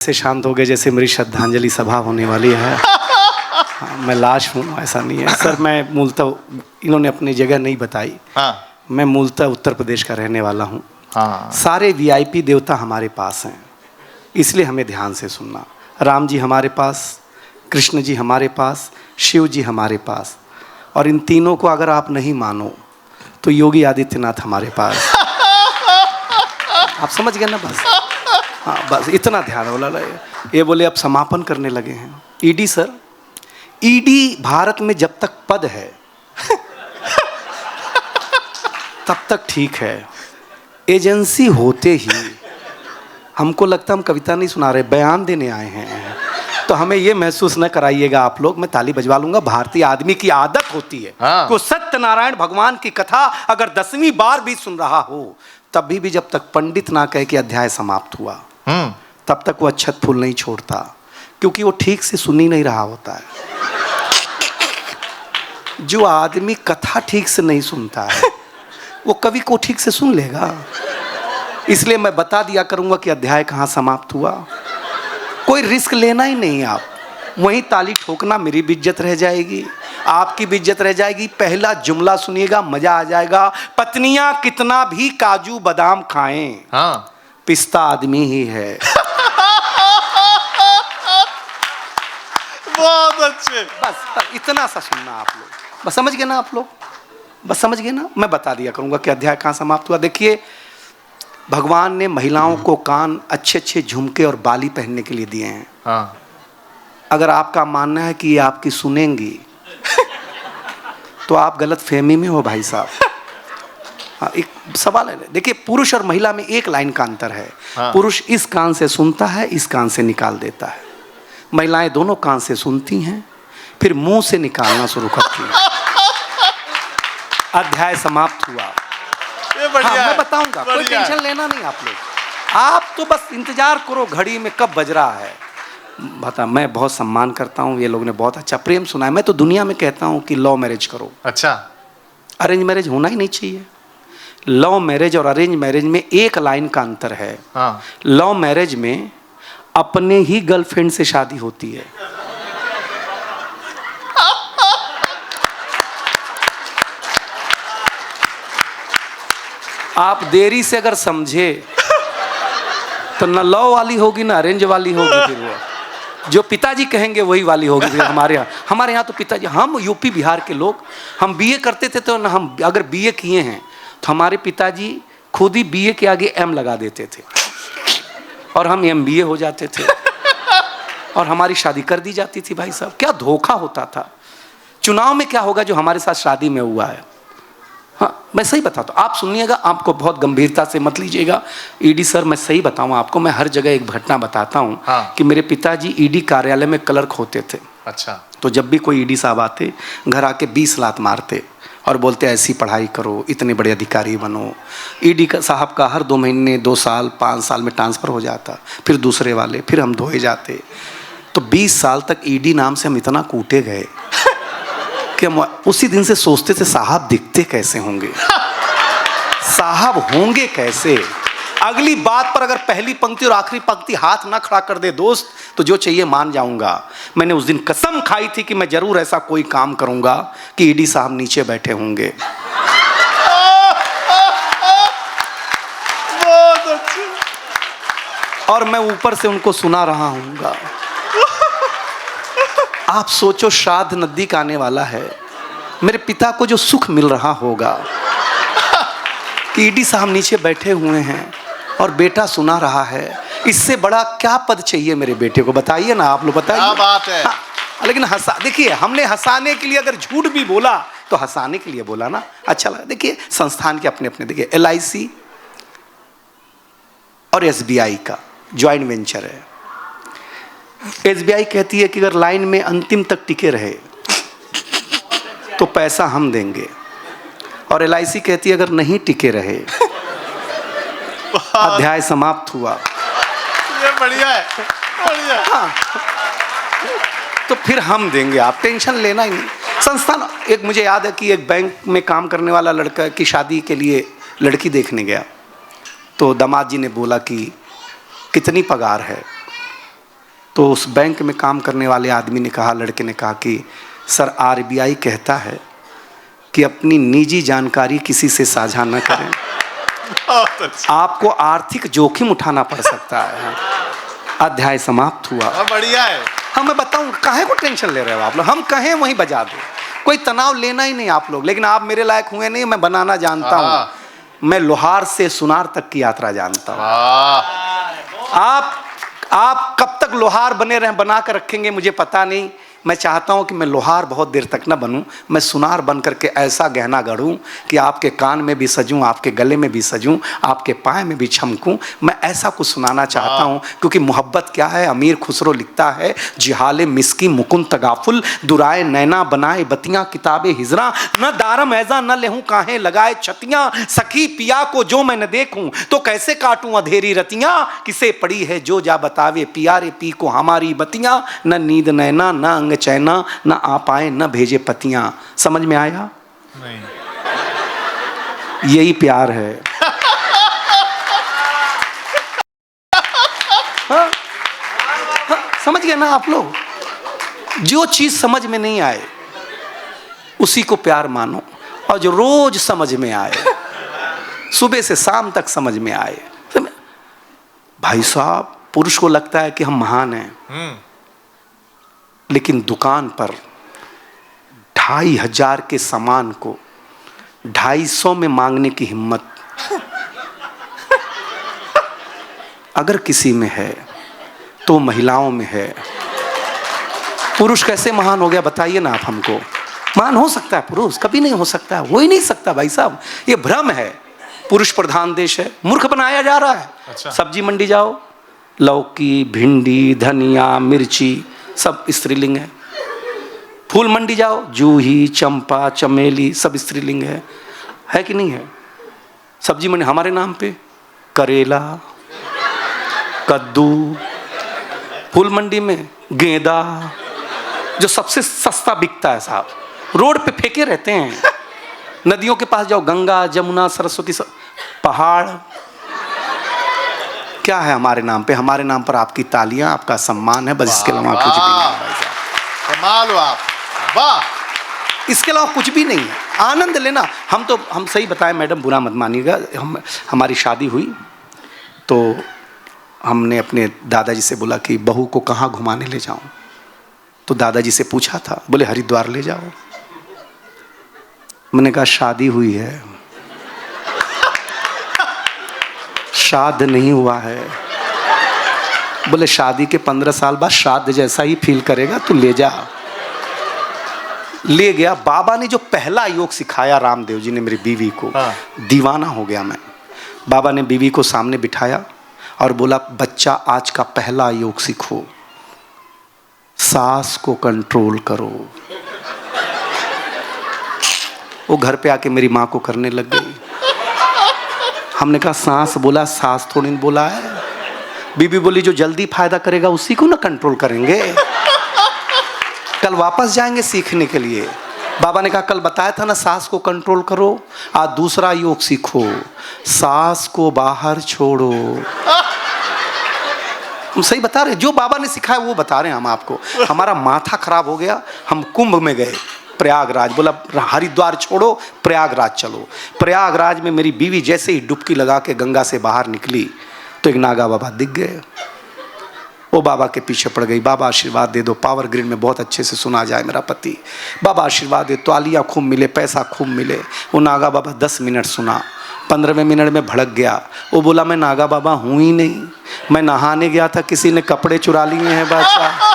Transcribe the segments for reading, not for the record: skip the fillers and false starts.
से शांत हो गए जैसे मेरी श्रद्धांजलि सभा होने वाली है। हाँ, मैं लाश हूँ, ऐसा नहीं है सर। मैं मूलतः, इन्होंने अपनी जगह नहीं बताई। हाँ। मैं मूलतः उत्तर प्रदेश का रहने वाला हूँ। हाँ। सारे वीआईपी देवता हमारे पास हैं, इसलिए हमें ध्यान से सुनना। राम जी हमारे पास, कृष्ण जी हमारे पास, शिव जी हमारे पास, और इन तीनों को अगर आप नहीं मानो तो योगी आदित्यनाथ हमारे पास। आप समझ गए ना? बस हाँ, बस इतना ध्यान बोला। ये बोले अब समापन करने लगे हैं। ईडी सर, ईडी भारत में जब तक पद है तब तक ठीक है। एजेंसी होते ही हमको लगता हम कविता नहीं सुना रहे, बयान देने आए हैं। तो हमें ये महसूस न कराइएगा आप लोग, मैं ताली बजवा लूंगा। भारतीय आदमी की आदत होती है को सत्यनारायण भगवान की कथा अगर 10वीं बार भी सुन रहा हो तभी भी जब तक पंडित ना कहे कि अध्याय समाप्त हुआ तब तक वो अक्षत फूल नहीं छोड़ता, क्योंकि वो ठीक से सुन ही नहीं रहा होता है। जो आदमी कथा ठीक से नहीं सुनता है वो कवि को ठीक से सुन लेगा। इसलिए मैं बता दिया करूंगा कि अध्याय कहाँ समाप्त हुआ। कोई रिस्क लेना ही नहीं, आप वहीं ताली ठोकना, मेरी भी इज्जत रह जाएगी, आपकी भी इज्जत रह जाएगी। पहला जुमला सुनिएगा, मजा आ जाएगा। पत्नियां कितना भी काजू बादाम खाएं, हाँ, पिस्ता आदमी ही है। बहुत अच्छे। बस इतना सा सुनना आप लोग, बस समझ गए ना आप लोग? बस समझ गए ना? मैं बता दिया करूंगा कि अध्याय कहाँ समाप्त हुआ। देखिए, भगवान ने महिलाओं को कान, अच्छे अच्छे झुमके और बाली पहनने के लिए दिए हैं। हाँ। अगर आपका मानना है कि ये आपकी सुनेंगी तो आप गलत फहमी में हो भाई साहब। हाँ, एक सवाल है। देखिए, पुरुष और महिला में एक लाइन का अंतर है। हाँ। पुरुष इस कान से सुनता है, इस कान से निकाल देता है। महिलाएं दोनों कान से सुनती हैं, फिर मुंह से निकालना शुरू करती हैं। अध्याय समाप्त हुआ। ये बढ़िया। हाँ, मैं बताऊंगा, कोई टेंशन लेना नहीं आप लोग। आप तो बस इंतजार करो घड़ी में कब बज रहा है। बता, मैं बहुत सम्मान करता हूँ, ये लोग ने बहुत अच्छा प्रेम सुना है। मैं तो दुनिया में कहता हूँ कि लव मैरिज करो। अच्छा। अरेंज मैरिज होना ही नहीं चाहिए। लव मैरिज और अरेंज मैरिज में एक लाइन का अंतर है। हाँ। लव मैरिज में अपने ही गर्लफ्रेंड से शादी होती है। आप देरी से अगर समझे तो न लव वाली होगी ना अरेंज वाली होगी। फिर वो जो पिताजी कहेंगे वही वाली होगी। फिर हमारे यहाँ तो पिताजी, हम यूपी बिहार के लोग, हम बीए करते थे तो न, हम अगर बीए किए हैं तो हमारे पिताजी खुद ही बीए के आगे एम लगा देते थे और हम एमबीए हो जाते थे और हमारी शादी कर दी जाती थी। भाई साहब, क्या धोखा होता था। चुनाव में क्या होगा जो हमारे साथ शादी में हुआ है। हाँ, मैं सही बताता हूँ, आप सुनिएगा, आपको बहुत गंभीरता से मत लीजिएगा। ईडी सर, मैं सही बताऊँ आपको, मैं हर जगह एक घटना बताता हूँ। हाँ। कि मेरे पिताजी ईडी कार्यालय में क्लर्क होते थे। अच्छा। तो जब भी कोई ईडी साहब आते, घर आके 20 लात मारते और बोलते ऐसी पढ़ाई करो, इतने बड़े अधिकारी बनो। ईडी का साहब का हर 2 महीने, 2 साल, 5 साल में ट्रांसफ़र हो जाता, फिर दूसरे वाले, फिर हम धोए जाते। तो 20 साल तक ईडी नाम से हम इतना कूटे गए कि हम उसी दिन से सोचते थे साहब दिखते कैसे होंगे, साहब होंगे कैसे। अगली बात पर अगर पहली पंक्ति और आखिरी पंक्ति हाथ ना खड़ा कर दे दोस्त, तो जो चाहिए मान जाऊंगा। मैंने उस दिन कसम खाई थी कि मैं जरूर ऐसा कोई काम करूंगा कि ईडी साहब नीचे बैठे होंगे। और मैं ऊपर से उनको सुना रहा हूँगा। आप सोचो, श्राद्ध नजदीक आने वाला है, मेरे पिता को जो सुख मिल रहा होगा कि ईडी साहब नीचे बैठे हुए हैं और बेटा सुना रहा है। इससे बड़ा क्या पद चाहिए मेरे बेटे को? बताइए ना आप लोग, बताइए। क्या बात है। हाँ, लेकिन देखिए, हमने हंसाने के लिए अगर झूठ भी बोला तो हंसाने के लिए बोला ना, अच्छा लगा। देखिए, संस्थान के अपने अपने, देखिए LIC और SBI का ज्वाइंट वेंचर है। SBI कहती है कि अगर लाइन में अंतिम तक टिके रहे तो पैसा हम देंगे, और LIC कहती है अगर नहीं टिके रहे अध्याय समाप्त हुआ। ये बढ़िया है, बढ़िया। हाँ, तो फिर हम देंगे, आप टेंशन लेना ही नहीं। संस्थान, एक मुझे याद है कि एक बैंक में काम करने वाला लड़का की शादी के लिए लड़की देखने गया, तो दामाद जी ने बोला कि कितनी पगार है। तो उस बैंक में काम करने वाले आदमी ने कहा, लड़के ने कहा कि सर आरबीआई कहता है कि अपनी निजी जानकारी किसी से साझा न करें, बहुत अच्छा। आपको आर्थिक जोखिम उठाना पड़ सकता है। अध्याय समाप्त हुआ। बढ़िया है। हाँ मैं बताऊं, काहे को टेंशन ले रहे हो आप लोग, हम कहें वहीं बजा दो, कोई तनाव लेना ही नहीं आप लोग। लेकिन आप मेरे लायक हुए नहीं, मैं बनाना जानता हूँ। मैं लोहार से सुनार तक की यात्रा जानता हूँ। आप कब तक लोहार बने रहे, बना कर रखेंगे मुझे पता नहीं। मैं चाहता हूं कि मैं लोहार बहुत देर तक ना बनूं, मैं सुनार बन करके ऐसा गहना गढ़ूं कि आपके कान में भी सजूं, आपके गले में भी सजूं, आपके पाए में भी चमकूं। मैं ऐसा कुछ सुनाना चाहता हूं, क्योंकि मोहब्बत क्या है। अमीर खुसरो लिखता है, जिहाले मिस्की मुकुन तगाफुल, दुराए नैना बनाए बतियां किताबे हिजरा, न दारम ऐजा न लेहूं काहे लगाए छतियां, सखी पिया को जो मैं न देखूं तो कैसे काटूं अधेरी रतियां, किसे पड़ी है जो जा बतावे पिया रे पी को हमारी बतियां, न नींद नैना न चैना न आ पाए न भेजे पतियां। समझ में आया? नहीं। यही प्यार है। हाँ? हाँ, समझ गए ना आप लोग? जो चीज समझ में नहीं आए उसी को प्यार मानो, और जो रोज समझ में आए, सुबह से शाम तक समझ में आए। भाई साहब, पुरुष को लगता है कि हम महान हैं, लेकिन दुकान पर 2500 के सामान को 250 में मांगने की हिम्मत अगर किसी में है तो महिलाओं में है। पुरुष कैसे महान हो गया बताइए ना आप हमको। महान हो सकता है पुरुष? कभी नहीं हो सकता, हो ही नहीं सकता भाई साहब। ये भ्रम है। पुरुष प्रधान देश है, मूर्ख बनाया जा रहा है। अच्छा। सब्जी मंडी जाओ, लौकी भिंडी धनिया मिर्ची सब स्त्रीलिंग है। फूल मंडी जाओ, जूही चंपा चमेली सब स्त्रीलिंग है कि नहीं है? सब्जी मंडी हमारे नाम पे करेला कद्दू, फूल मंडी में गेंदा, जो सबसे सस्ता बिकता है साहब, रोड पे फेंके रहते हैं। नदियों के पास जाओ, गंगा जमुना सरस्वती पहाड़, क्या है हमारे नाम पे? हमारे नाम पर आपकी तालियां, आपका सम्मान है, बस इसके अलावा कुछ भी नहीं है भाई साहब। कमाल हो आप, वाह। इसके अलावा कुछ भी नहीं है। आनंद लेना। हम सही बताएं मैडम, बुरा मत मानिएगा। हमारी शादी हुई तो हमने अपने दादाजी से बोला कि बहू को कहाँ घुमाने ले जाऊं, तो दादाजी से पूछा था, बोले हरिद्वार ले जाओ। मैंने कहा शादी हुई है, श्राद्ध नहीं हुआ है। बोले शादी के 15 साल बाद श्राद्ध जैसा ही फील करेगा, तू ले जा। ले गया। बाबा ने जो पहला योग सिखाया रामदेव जी ने मेरी बीवी को, दीवाना हो गया मैं। बाबा ने बीवी को सामने बिठाया और बोला, बच्चा आज का पहला योग सीखो, सांस को कंट्रोल करो। वो घर पे आके मेरी माँ को करने लग गई। हमने कहा सांस बोला, सांस थोड़ी बोला है। बीबी बोली जो जल्दी फायदा करेगा उसी को ना कंट्रोल करेंगे, कल वापस जाएंगे सीखने के लिए। बाबा ने कहा कल बताया था ना सांस को कंट्रोल करो, आज दूसरा योग सीखो, सांस को बाहर छोड़ो। हम सही बता रहे, जो बाबा ने सिखाया वो बता रहे हैं हम आपको। हमारा माथा खराब हो गया, हम कुंभ में गए प्रयागराज। बोला हरिद्वार छोड़ो, प्रयागराज चलो। प्रयागराज में मेरी बीवी जैसे ही डुबकी लगा के गंगा से बाहर निकली तो एक नागा बाबा दिख गए। वो बाबा के पीछे पड़ गई। बाबा आशीर्वाद दे दो, पावर ग्रिड में बहुत अच्छे से सुना जाए मेरा पति। बाबा आशीर्वाद दे, तालियां खूब मिले, पैसा खूब मिले। वो नागा बाबा 10 मिनट सुना, 15वें मिनट में भड़क गया। वो बोला मैं नागा बाबा हूँ ही नहीं, मैं नहाने गया था, किसी ने कपड़े चुरा लिए हैं बादशाह।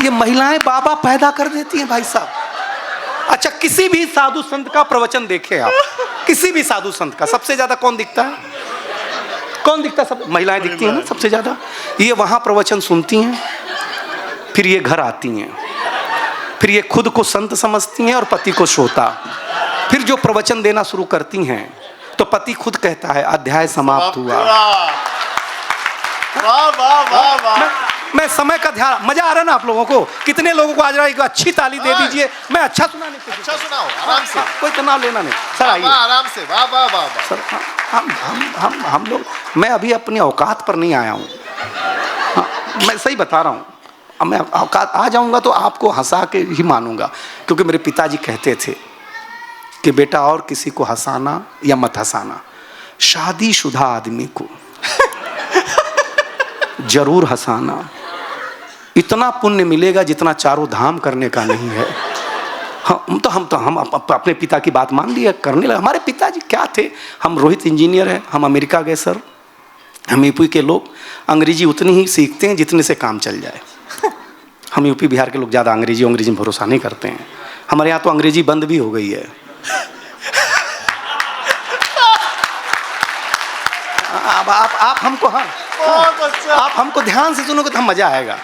ये महिलाएं बाबा पैदा कर देती हैं भाई साहब। अच्छा, किसी भी साधु संत का प्रवचन देखे आप, किसी भी साधु संत का, सबसे ज्यादा कौन दिखता है? कौन दिखता है? सब महिलाएं दिखती हैं ना सबसे ज्यादा। ये वहां प्रवचन सुनती हैं, फिर ये घर आती हैं, फिर ये खुद को संत समझती हैं और पति को श्रोता। फिर जो प्रवचन देना शुरू करती हैं तो पति खुद कहता है अध्याय समाप्त हुआ। वाह वाह वाह वाह। मैं समय का ध्यान, मजा आ रहा है ना आप लोगों को? कितने लोगों को आज एक अच्छी ताली दे दीजिए। मैं अच्छा सुनाने की कोशिश, अच्छा सुनाओ आराम से, कोई तनाव लेना नहीं सर। आइए आराम से, वाह वाह वाह वाह। सर। हम लोग, मैं अभी अपनी औकात पर नहीं आया हूँ। हाँ, मैं सही बता रहा हूँ। अब मैं औकात आ जाऊँगा तो आपको हंसा के ही मानूंगा, क्योंकि मेरे पिताजी कहते थे कि बेटा और किसी को हंसाना या मत हंसाना, शादीशुदा आदमी को जरूर हंसाना। इतना पुण्य मिलेगा जितना चारों धाम करने का नहीं है। हम अपने पिता की बात मान लिया, करने लगे। हमारे पिताजी क्या थे, हम रोहित इंजीनियर हैं, हम अमेरिका गए सर। हम यूपी के लोग अंग्रेजी उतनी ही सीखते हैं जितने से काम चल जाए। हम यूपी बिहार के लोग ज़्यादा अंग्रेजी में भरोसा नहीं करते हैं। हमारे यहाँ तो अंग्रेजी बंद भी हो गई है। अब आप हमको, हाँ, आप हमको ध्यान से सुनोगे तो हम मजा आएगा,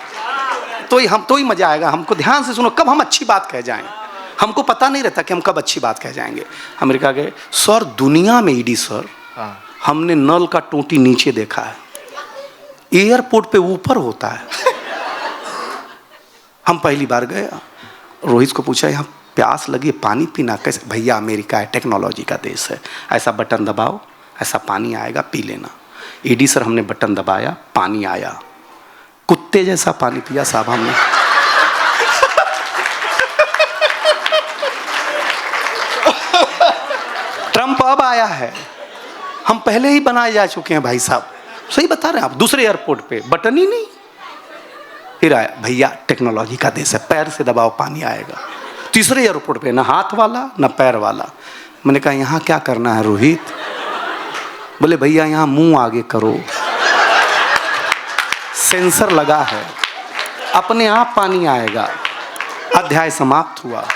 तो ही मजा आएगा। हमको ध्यान से सुनो, कब हम अच्छी बात कह जाएं। हमको पता नहीं रहता कि हम कब अच्छी बात कह जाएंगे। अमेरिका गए सर, दुनिया में ईडी सर, हमने नल का टोटी नीचे देखा है, एयरपोर्ट पे ऊपर होता है। हम पहली बार गए, रोहित को पूछा यहाँ प्यास लगी, पानी पीना कैसे? भैया अमेरिका है, टेक्नोलॉजी का देश है, ऐसा बटन दबाओ, ऐसा पानी आएगा, पी लेना। ईडी सर, हमने बटन दबाया, पानी आया, कुत्ते जैसा पानी पिया साहब हमने। ट्रंप अब आया है, हम पहले ही बनाए जा चुके हैं भाई साहब। सही बता रहे हैं आप। दूसरे एयरपोर्ट पे बटन ही नहीं, फिर आया, भैया टेक्नोलॉजी का देश है, पैर से दबाओ पानी आएगा। तीसरे एयरपोर्ट पे ना हाथ वाला ना पैर वाला। मैंने कहा यहाँ क्या करना है रोहित? बोले भैया यहाँ मुंह आगे करो, सेंसर लगा है, अपने आप पानी आएगा। अध्याय समाप्त हुआ।